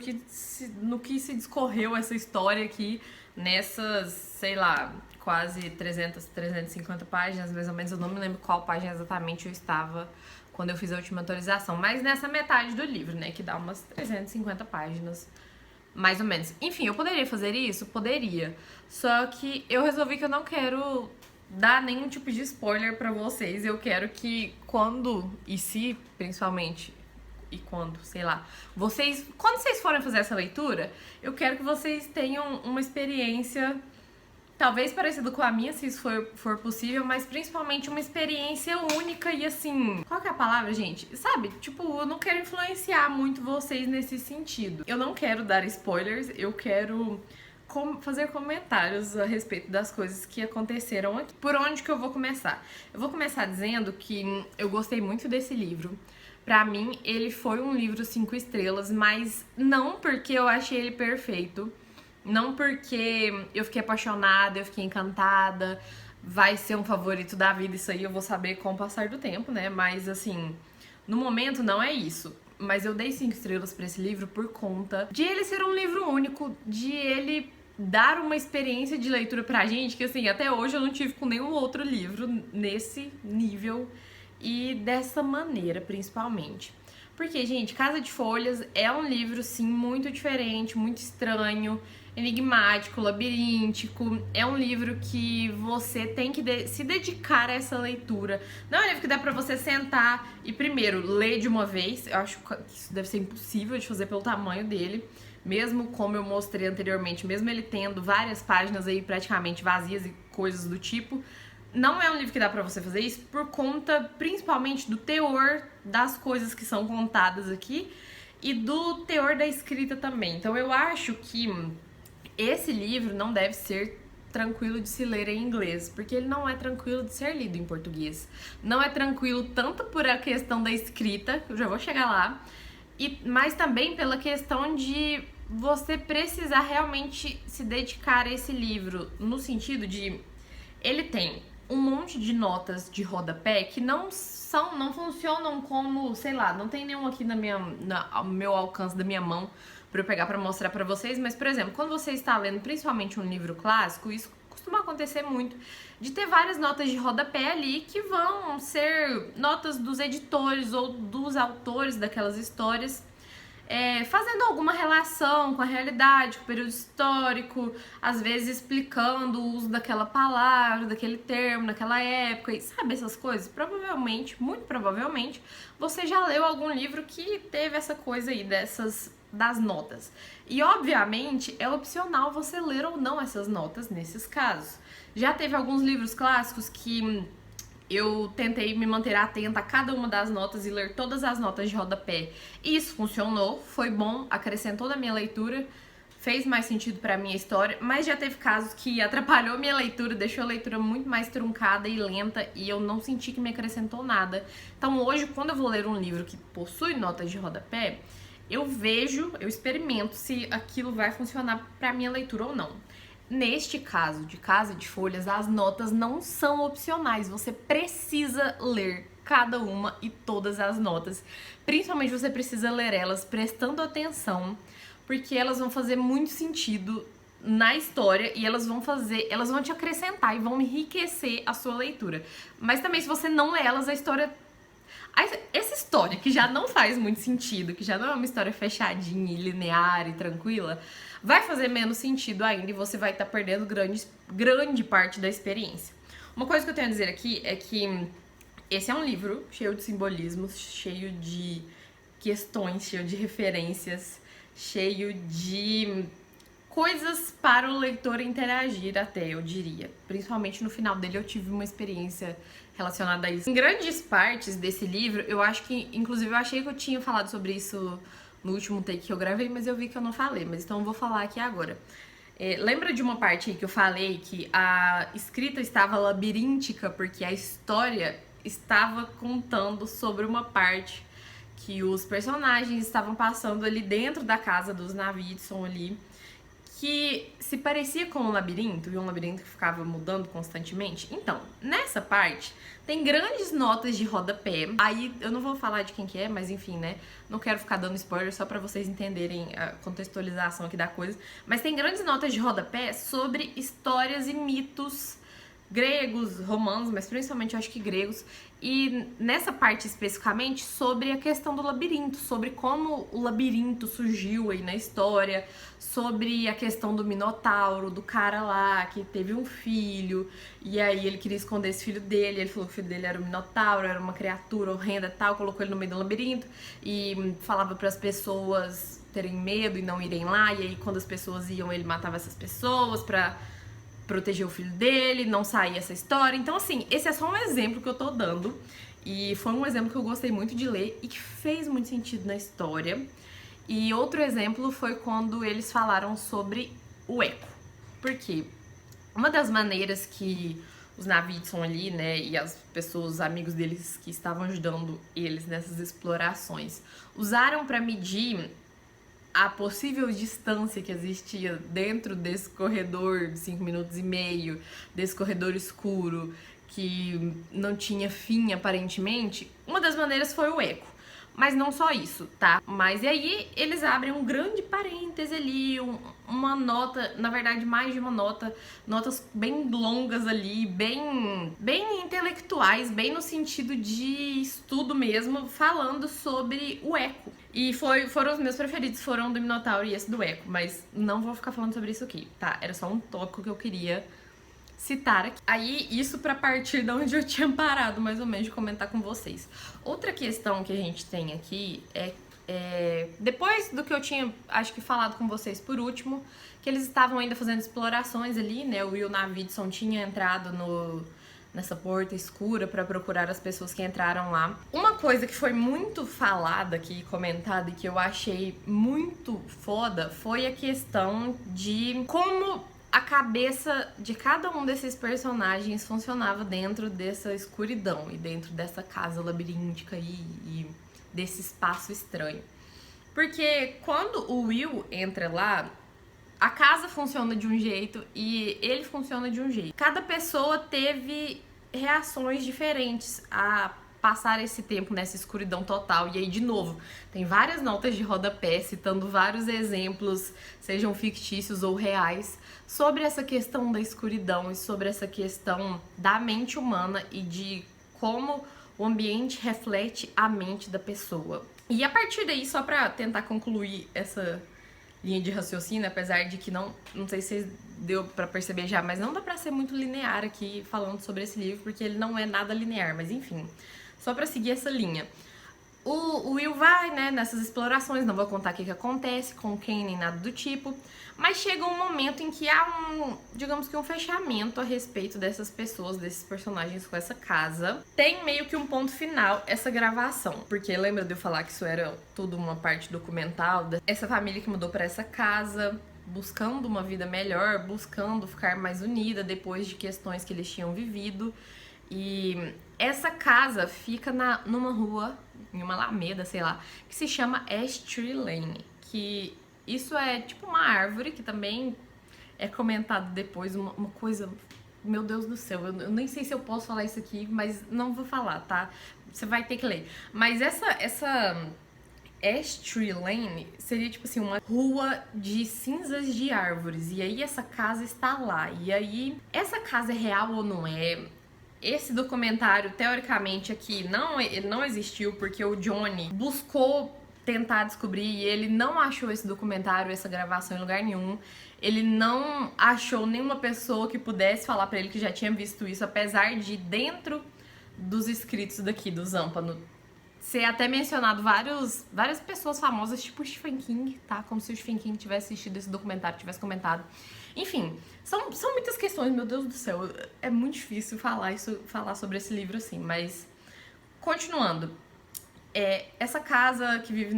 no que se discorreu essa história aqui nessas, sei lá, quase 350 páginas, mais ou menos. Eu não me lembro qual página exatamente eu estava quando eu fiz a última atualização. Mas nessa metade do livro, né? Que dá umas 350 páginas. Mais ou menos. Enfim, eu poderia fazer isso? Poderia. Só que eu resolvi que eu não quero dar nenhum tipo de spoiler pra vocês. Eu quero que quando, e se, principalmente, e quando, sei lá, quando vocês forem fazer essa leitura, eu quero que vocês tenham uma experiência talvez parecida com a minha, se isso for possível, mas principalmente uma experiência única e assim... Qual que é a palavra, gente? Sabe, tipo, eu não quero influenciar muito vocês nesse sentido. Eu não quero dar spoilers, eu quero fazer comentários a respeito das coisas que aconteceram aqui. Por onde que eu vou começar? Eu vou começar dizendo que eu gostei muito desse livro. Pra mim, ele foi um livro 5 estrelas, mas não porque eu achei ele perfeito, não porque eu fiquei apaixonada, eu fiquei encantada, vai ser um favorito da vida, isso aí eu vou saber com o passar do tempo, né? Mas assim, no momento não é isso. Mas eu dei 5 estrelas pra esse livro por conta de ele ser um livro único, de ele dar uma experiência de leitura pra gente que, assim, até hoje eu não tive com nenhum outro livro nesse nível e dessa maneira, principalmente. Porque, gente, Casa de Folhas é um livro, sim, muito diferente, muito estranho, enigmático, labiríntico. É um livro que você tem que se dedicar a essa leitura. Não é um livro que dá pra você sentar e, primeiro, ler de uma vez. Eu acho que isso deve ser impossível de fazer pelo tamanho dele. Mesmo como eu mostrei anteriormente, mesmo ele tendo várias páginas aí praticamente vazias e coisas do tipo, não é um livro que dá pra você fazer isso por conta principalmente do teor das coisas que são contadas aqui e do teor da escrita também. Então eu acho que esse livro não deve ser tranquilo de se ler em inglês, porque ele não é tranquilo de ser lido em português. Não é tranquilo tanto por a questão da escrita, eu já vou chegar lá, mas também pela questão de você precisar realmente se dedicar a esse livro, no sentido de ele tem um monte de notas de rodapé que não funcionam como, sei lá, não tem nenhum aqui no meu alcance da minha mão pra eu pegar pra mostrar pra vocês, mas, por exemplo, quando você está lendo principalmente um livro clássico, isso costuma acontecer muito, de ter várias notas de rodapé ali que vão ser notas dos editores ou dos autores daquelas histórias, fazendo alguma relação com a realidade, com o período histórico, às vezes explicando o uso daquela palavra, daquele termo, naquela época, e sabe essas coisas? Provavelmente, muito provavelmente, você já leu algum livro que teve essa coisa aí das notas. E, obviamente, é opcional você ler ou não essas notas nesses casos. Já teve alguns livros clássicos que eu tentei me manter atenta a cada uma das notas e ler todas as notas de rodapé. E isso funcionou, foi bom, acrescentou na minha leitura, fez mais sentido pra minha história, mas já teve casos que atrapalhou minha leitura, deixou a leitura muito mais truncada e lenta e eu não senti que me acrescentou nada. Então hoje, quando eu vou ler um livro que possui notas de rodapé, eu experimento se aquilo vai funcionar pra minha leitura ou não. Neste caso de Casa de Folhas, as notas não são opcionais, você precisa ler cada uma e todas as notas. Principalmente você precisa ler elas prestando atenção, porque elas vão fazer muito sentido na história e elas vão te acrescentar e vão enriquecer a sua leitura. Mas também se você não ler elas, essa história que já não faz muito sentido, que já não é uma história fechadinha e linear e tranquila, vai fazer menos sentido ainda e você vai estar perdendo grande parte da experiência. Uma coisa que eu tenho a dizer aqui é que esse é um livro cheio de simbolismos, cheio de questões, cheio de referências, cheio de coisas para o leitor interagir até, eu diria. Principalmente no final dele eu tive uma experiência relacionada a isso. Em grandes partes desse livro, eu acho que, inclusive eu achei que eu tinha falado sobre isso no último take que eu gravei, mas eu vi que eu não falei, mas então eu vou falar aqui agora. Lembra de uma parte aí que eu falei que a escrita estava labiríntica porque a história estava contando sobre uma parte que os personagens estavam passando ali dentro da casa dos Navidson ali, que se parecia com um labirinto, e um labirinto que ficava mudando constantemente? Então, nessa parte, tem grandes notas de rodapé. Aí, eu não vou falar de quem que é, mas enfim, né? Não quero ficar dando spoiler, só pra vocês entenderem a contextualização aqui da coisa. Mas tem grandes notas de rodapé sobre histórias e mitos gregos, romanos, mas principalmente eu acho que gregos, e nessa parte especificamente sobre a questão do labirinto, sobre como o labirinto surgiu aí na história, sobre a questão do Minotauro, do cara lá que teve um filho, e aí ele queria esconder esse filho dele, ele falou que o filho dele era o Minotauro, era uma criatura horrenda e tal, colocou ele no meio do labirinto e falava para as pessoas terem medo e não irem lá, e aí quando as pessoas iam ele matava essas pessoas pra proteger o filho dele, não sair essa história. Então, assim, esse é só um exemplo que eu tô dando. E foi um exemplo que eu gostei muito de ler e que fez muito sentido na história. E outro exemplo foi quando eles falaram sobre o eco. Porque uma das maneiras que os Navidson ali, né, e as pessoas, os amigos deles que estavam ajudando eles nessas explorações, usaram para medir a possível distância que existia dentro desse corredor de 5 minutos e meio, desse corredor escuro, que não tinha fim aparentemente, uma das maneiras foi o eco. Mas não só isso, tá? Mas e aí eles abrem um grande parêntese ali, uma nota, na verdade mais de uma nota, notas bem longas ali, bem intelectuais, bem no sentido de estudo mesmo, falando sobre o eco. E foram os meus preferidos, foram do Minotauro e esse do eco, mas não vou ficar falando sobre isso aqui, tá? Era só um tópico que eu queria citar aqui. Aí, isso pra partir de onde eu tinha parado, mais ou menos, de comentar com vocês. Outra questão que a gente tem aqui depois do que eu tinha, acho que falado com vocês por último, que eles estavam ainda fazendo explorações ali, né? O Will Navidson tinha entrado nessa porta escura pra procurar as pessoas que entraram lá. Uma coisa que foi muito falada aqui, comentada, e que eu achei muito foda, foi a questão de como a cabeça de cada um desses personagens funcionava dentro dessa escuridão e dentro dessa casa labiríntica e desse espaço estranho. Porque quando o Will entra lá, a casa funciona de um jeito e ele funciona de um jeito. Cada pessoa teve reações diferentes a passar esse tempo nessa escuridão total. E aí, de novo, tem várias notas de rodapé citando vários exemplos, sejam fictícios ou reais, sobre essa questão da escuridão e sobre essa questão da mente humana e de como o ambiente reflete a mente da pessoa. E a partir daí, só pra tentar concluir essa linha de raciocínio, apesar de que não sei se deu pra perceber já, mas não dá pra ser muito linear aqui falando sobre esse livro, porque ele não é nada linear, mas enfim, só pra seguir essa linha. O Will vai, né, nessas explorações, não vou contar o que acontece, com quem, nem nada do tipo, mas chega um momento em que há digamos que um fechamento a respeito dessas pessoas, desses personagens com essa casa. Tem meio que um ponto final essa gravação, porque lembra de eu falar que isso era tudo uma parte documental, essa família que mudou pra essa casa, buscando uma vida melhor, buscando ficar mais unida depois de questões que eles tinham vivido. E essa casa fica numa rua, em uma alameda, sei lá, que se chama Ash Tree Lane, que isso é tipo uma árvore que também é comentado depois, uma coisa, meu Deus do céu, eu nem sei se eu posso falar isso aqui, mas não vou falar, tá? Você vai ter que ler. Mas essa Ash Tree Lane seria tipo assim, uma rua de cinzas de árvores, e aí essa casa está lá, e aí essa casa é real ou não é? Esse documentário, teoricamente, aqui ele não existiu porque o Johnny buscou tentar descobrir e ele não achou esse documentário, essa gravação em lugar nenhum. Ele não achou nenhuma pessoa que pudesse falar pra ele que já tinha visto isso, apesar de dentro dos escritos daqui do Zampano ser até mencionado várias pessoas famosas, tipo o Stephen King, tá? Como se o Stephen King tivesse assistido esse documentário, tivesse comentado. Enfim, são muitas questões, meu Deus do céu. É muito difícil falar sobre esse livro assim, mas continuando. Essa casa que vive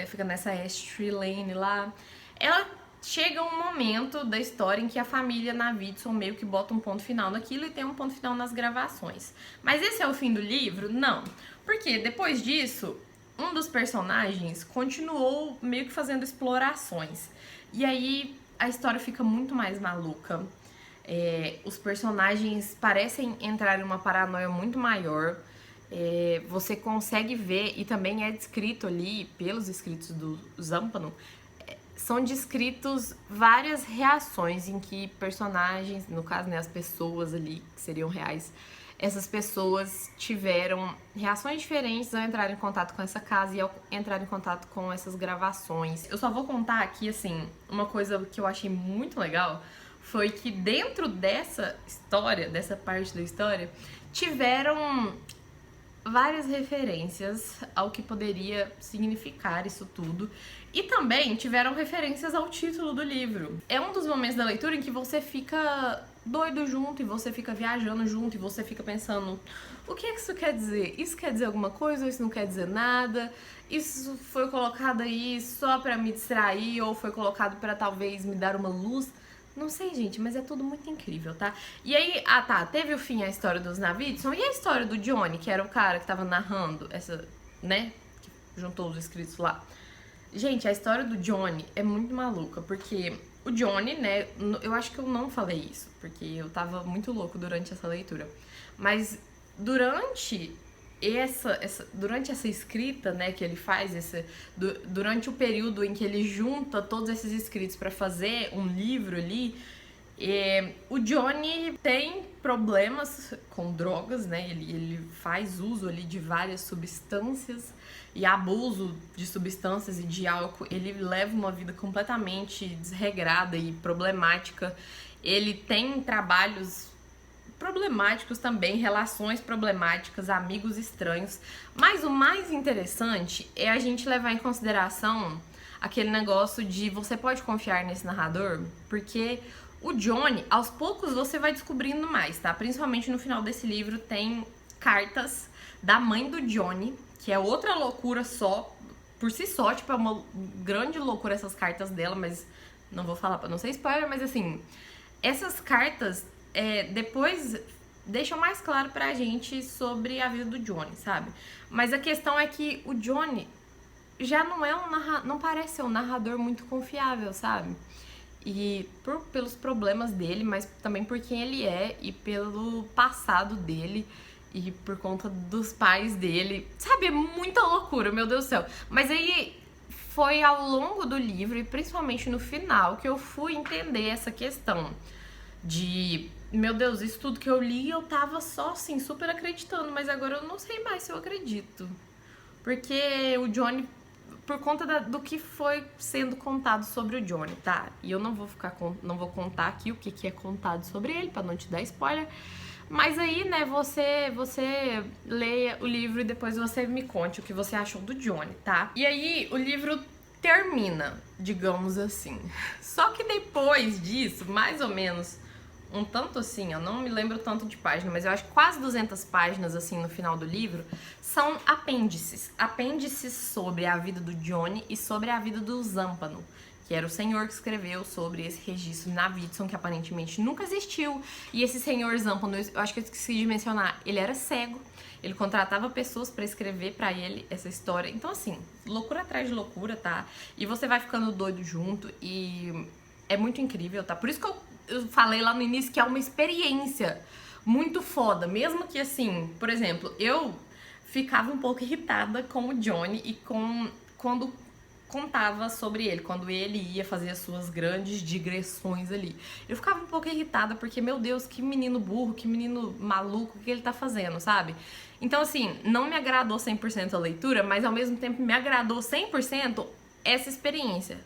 fica nessa Ash Tree Lane lá, ela chega um momento da história em que a família Navidson meio que bota um ponto final naquilo e tem um ponto final nas gravações. Mas esse é o fim do livro? Não. Porque depois disso, um dos personagens continuou meio que fazendo explorações. E aí a história fica muito mais maluca. Os personagens parecem entrar em uma paranoia muito maior. Você consegue ver, e também é descrito ali pelos escritos do Zampano, são descritos várias reações em que personagens, no caso, né, as pessoas ali que seriam reais, essas pessoas tiveram reações diferentes ao entrar em contato com essa casa e ao entrar em contato com essas gravações. Eu só vou contar aqui, assim, uma coisa que eu achei muito legal, foi que dentro dessa história, dessa parte da história, tiveram várias referências ao que poderia significar isso tudo. E também tiveram referências ao título do livro. É um dos momentos da leitura em que você fica doido junto, e você fica viajando junto, e você fica pensando, o que isso quer dizer? Isso quer dizer alguma coisa ou isso não quer dizer nada? Isso foi colocado aí só pra me distrair ou foi colocado pra talvez me dar uma luz? Não sei, gente, mas é tudo muito incrível, tá? E aí, teve o fim a história dos Navidson e a história do Johnny, que era o cara que tava narrando essa, né, que juntou os escritos lá. Gente, a história do Johnny é muito maluca, porque o Johnny, né, eu acho que eu não falei isso, porque eu tava muito louco durante essa leitura, mas durante essa escrita, né, que ele faz, durante o período em que ele junta todos esses escritos para fazer um livro ali, o Johnny tem problemas com drogas, né? Ele faz uso ali de várias substâncias e abuso de substâncias e de álcool. Ele leva uma vida completamente desregrada e problemática. Ele tem trabalhos problemáticos também, relações problemáticas, amigos estranhos. Mas o mais interessante é a gente levar em consideração aquele negócio de você pode confiar nesse narrador, porque o Johnny, aos poucos você vai descobrindo mais, tá? Principalmente no final desse livro tem cartas da mãe do Johnny, que é outra loucura só, por si só, tipo, é uma grande loucura essas cartas dela, mas não vou falar pra não ser spoiler, mas assim, essas cartas depois deixam mais claro pra gente sobre a vida do Johnny, sabe? Mas a questão é que o Johnny já não parece ser um narrador muito confiável, sabe? E pelos problemas dele, mas também por quem ele é e pelo passado dele e por conta dos pais dele. Sabe, é muita loucura, meu Deus do céu. Mas aí foi ao longo do livro, e principalmente no final, que eu fui entender essa questão de, meu Deus, isso tudo que eu li, eu tava só assim, super acreditando, mas agora eu não sei mais se eu acredito. Porque o Johnny, por conta do que foi sendo contado sobre o Johnny, tá? E eu não vou contar aqui o que é contado sobre ele, pra não te dar spoiler. Mas aí, né, você leia o livro e depois você me conte o que você achou do Johnny, tá? E aí, o livro termina, digamos assim. Só que depois disso, mais ou menos, um tanto assim, eu não me lembro tanto de página, mas eu acho que quase 200 páginas, assim, no final do livro, são apêndices. Apêndices sobre a vida do Johnny e sobre a vida do Zampano, que era o senhor que escreveu sobre esse registro na Whitson, que aparentemente nunca existiu. E esse senhor Zampano, eu acho que eu esqueci de mencionar, ele era cego. Ele contratava pessoas pra escrever pra ele essa história. Então, assim, loucura atrás de loucura, tá? E você vai ficando doido junto e é muito incrível, tá? Por isso que eu falei lá no início que é uma experiência muito foda. Mesmo que, assim, por exemplo, eu ficava um pouco irritada com o Johnny e quando contava sobre ele, quando ele ia fazer as suas grandes digressões ali. Eu ficava um pouco irritada porque, meu Deus, que menino burro, que menino maluco, o que ele tá fazendo, sabe? Então, assim, não me agradou 100% a leitura, mas ao mesmo tempo me agradou 100% essa experiência,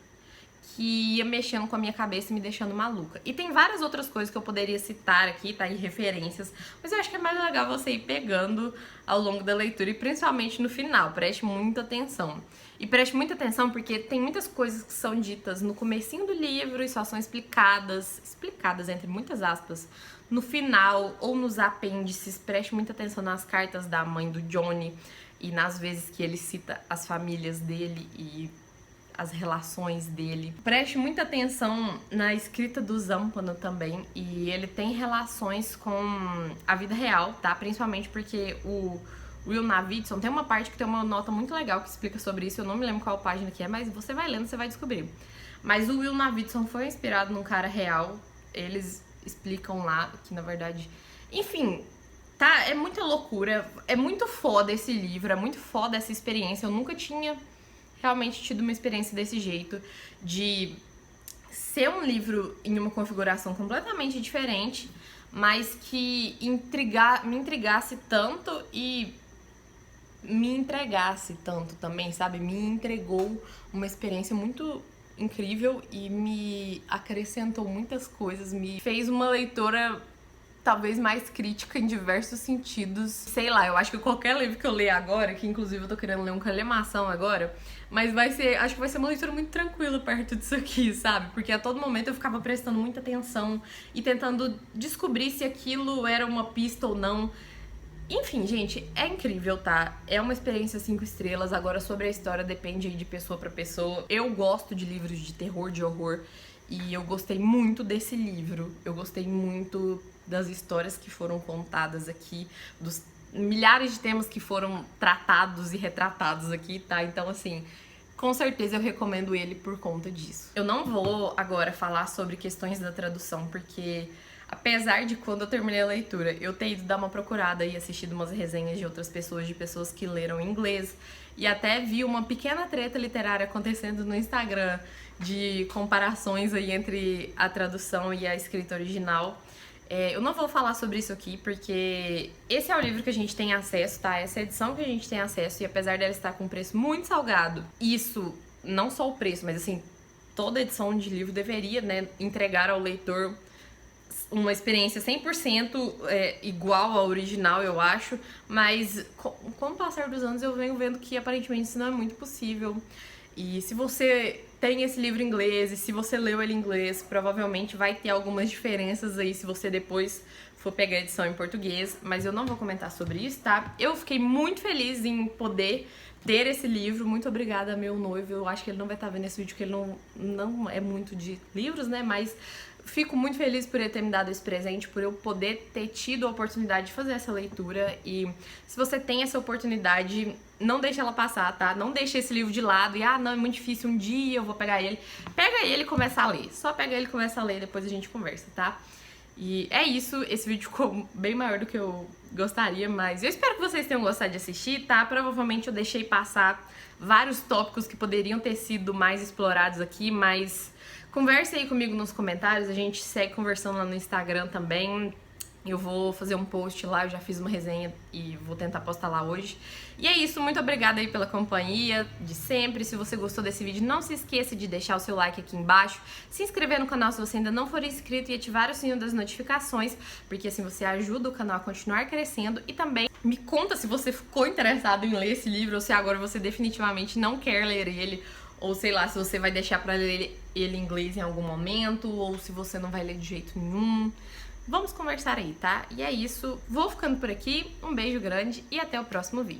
que ia mexendo com a minha cabeça e me deixando maluca. E tem várias outras coisas que eu poderia citar aqui, tá aí, referências, mas eu acho que é mais legal você ir pegando ao longo da leitura e principalmente no final. Preste muita atenção. E preste muita atenção porque tem muitas coisas que são ditas no comecinho do livro e só são explicadas entre muitas aspas, no final ou nos apêndices. Preste muita atenção nas cartas da mãe do Johnny e nas vezes que ele cita as famílias dele e as relações dele. Preste muita atenção na escrita do Zampano também, e ele tem relações com a vida real, tá? Principalmente porque o Will Navidson tem uma parte que tem uma nota muito legal que explica sobre isso. Eu não me lembro qual página que é, mas você vai lendo, você vai descobrir. Mas o Will Navidson foi inspirado num cara real. Eles explicam lá que, na verdade... Enfim, tá? É muita loucura. É muito foda esse livro, é muito foda essa experiência. Eu nunca tinha realmente tido uma experiência desse jeito, de ser um livro em uma configuração completamente diferente, mas que me intrigasse tanto e me entregasse tanto também, sabe? Me entregou uma experiência muito incrível e me acrescentou muitas coisas, me fez uma leitora talvez mais crítica em diversos sentidos. Sei lá, eu acho que qualquer livro que eu ler agora, que inclusive eu tô querendo ler um Calemação agora, mas acho que vai ser uma leitura muito tranquila perto disso aqui, sabe? Porque a todo momento eu ficava prestando muita atenção e tentando descobrir se aquilo era uma pista ou não. Enfim, gente, é incrível, tá? É uma experiência 5 estrelas. Agora, sobre a história, depende aí de pessoa pra pessoa. Eu gosto de livros de terror, de horror, e eu gostei muito desse livro. Eu gostei muito das histórias que foram contadas aqui, dos milhares de temas que foram tratados e retratados aqui, tá? Então, assim, com certeza eu recomendo ele por conta disso. Eu não vou agora falar sobre questões da tradução, porque apesar de quando eu terminei a leitura, eu ter ido dar uma procurada e assistido umas resenhas de outras pessoas, de pessoas que leram em inglês, e até vi uma pequena treta literária acontecendo no Instagram de comparações aí entre a tradução e a escrita original. Eu não vou falar sobre isso aqui, porque esse é o livro que a gente tem acesso, tá? Essa é a edição que a gente tem acesso, e apesar dela estar com um preço muito salgado, isso, não só o preço, mas assim, toda edição de livro deveria, né, entregar ao leitor uma experiência 100% igual ao original, eu acho, mas com o passar dos anos eu venho vendo que aparentemente isso não é muito possível. E se você tem esse livro em inglês e se você leu ele em inglês, provavelmente vai ter algumas diferenças aí se você depois for pegar a edição em português, mas eu não vou comentar sobre isso, tá? Eu fiquei muito feliz em poder ter esse livro. Muito obrigada, meu noivo. Eu acho que ele não vai estar vendo esse vídeo, porque ele não é muito de livros, né? Mas fico muito feliz por ele ter me dado esse presente, por eu poder ter tido a oportunidade de fazer essa leitura. E se você tem essa oportunidade, não deixe ela passar, tá? Não deixe esse livro de lado e, não, é muito difícil, um dia eu vou pegar ele. Pega ele e começa a ler. Só pega ele e começa a ler, depois a gente conversa, tá? E é isso, esse vídeo ficou bem maior do que eu gostaria, mas eu espero que vocês tenham gostado de assistir, tá? Provavelmente eu deixei passar vários tópicos que poderiam ter sido mais explorados aqui, mas converse aí comigo nos comentários, a gente segue conversando lá no Instagram também. Eu vou fazer um post lá, eu já fiz uma resenha e vou tentar postar lá hoje. E é isso, muito obrigada aí pela companhia de sempre. Se você gostou desse vídeo, não se esqueça de deixar o seu like aqui embaixo, se inscrever no canal se você ainda não for inscrito e ativar o sininho das notificações, porque assim você ajuda o canal a continuar crescendo. E também me conta se você ficou interessado em ler esse livro ou se agora você definitivamente não quer ler ele, ou sei lá, se você vai deixar pra ler ele em inglês em algum momento, ou se você não vai ler de jeito nenhum. Vamos conversar aí, tá? E é isso, vou ficando por aqui, um beijo grande e até o próximo vídeo.